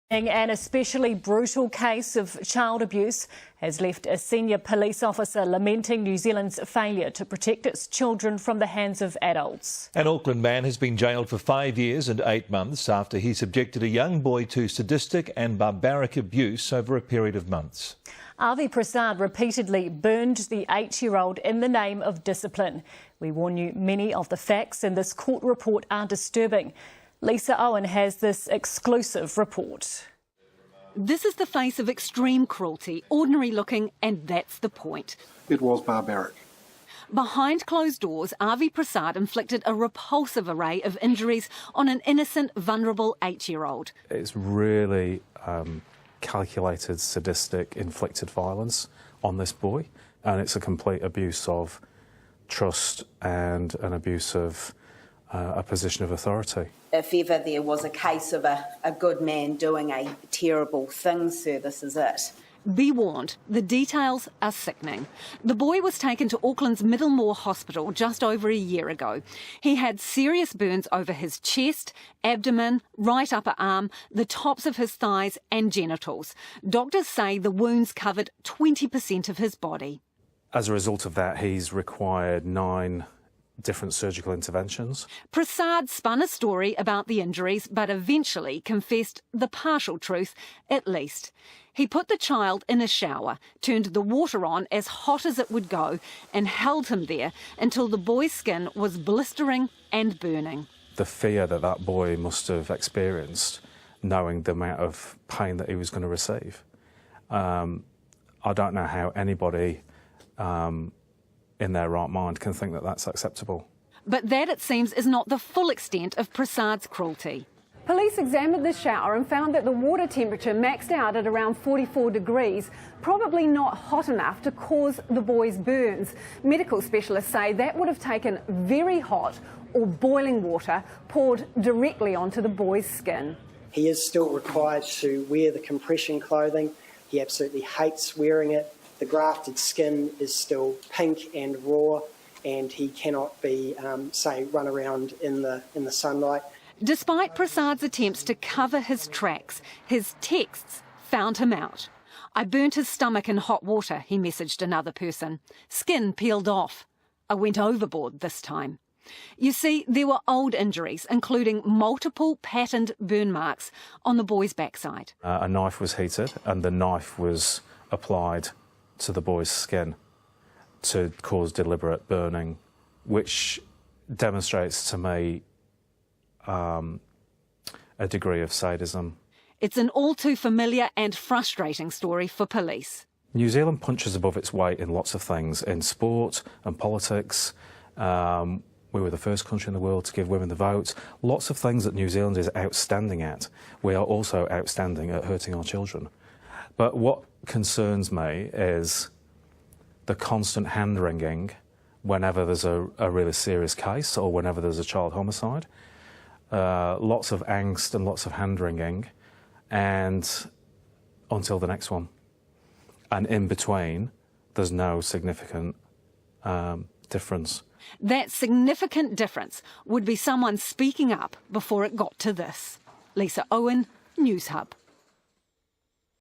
An especially brutal case of child abuse has left a senior police officer lamenting New Zealand's failure to protect its children from the hands of adults. An Auckland man has been jailed for 5 years and 8 months after he subjected a young boy to sadistic and barbaric abuse over a period of months. Avi Prasad repeatedly burned the 8-year-old in the name of discipline. We warn you, many of the facts in this court report are disturbing. Lisa Owen has this exclusive report. This is the face of extreme cruelty, ordinary looking, and that's the point. It was barbaric. Behind closed doors, Avi Prasad inflicted a repulsive array of injuries on an innocent, vulnerable 8-year-old. It's really calculated, sadistic, inflicted violence on this boy, and it's a complete abuse of trust and an abuse of a position of authority. If ever there was a case of a good man doing a terrible thing, sir, this is it. Be warned, the details are sickening. The boy was taken to Auckland's Middlemore Hospital just over a year ago. He had serious burns over his chest, abdomen, right upper arm, the tops of his thighs and genitals. Doctors say the wounds covered 20% of his body. As a result of that, he's required 9 different surgical interventions. Prasad spun a story about the injuries, but eventually confessed the partial truth, at least. He put the child in a shower, turned the water on as hot as it would go, and held him there until the boy's skin was blistering and burning. The fear that that boy must have experienced, knowing the amount of pain that he was going to receive. I don't know how anybody in their right mind can think that that's acceptable. But that, it seems, is not the full extent of Prasad's cruelty. Police examined the shower and found that the water temperature maxed out at around 44 degrees, probably not hot enough to cause the boy's burns. Medical specialists say that would have taken very hot or boiling water poured directly onto the boy's skin. He is still required to wear the compression clothing. He absolutely hates wearing it. The grafted skin is still pink and raw, and he cannot be, run around in the sunlight. Despite Prasad's attempts to cover his tracks, his texts found him out. "I burnt his stomach in hot water," he messaged another person. "Skin peeled off. I went overboard this time." You see, there were old injuries, including multiple patterned burn marks on the boy's backside. A knife was heated and the knife was applied to the boy's skin to cause deliberate burning, which demonstrates to me a degree of sadism. It's an all too familiar and frustrating story for police. New Zealand punches above its weight in lots of things, in sport and politics. We were the first country in the world to give women the vote. Lots of things that New Zealand is outstanding at. We are also outstanding at hurting our children. But what concerns me is the constant hand-wringing whenever there's a really serious case or whenever there's a child homicide. Lots of angst and lots of hand-wringing, and until the next one. And in between, there's no significant difference. That significant difference would be someone speaking up before it got to this. Lisa Owen, News Hub.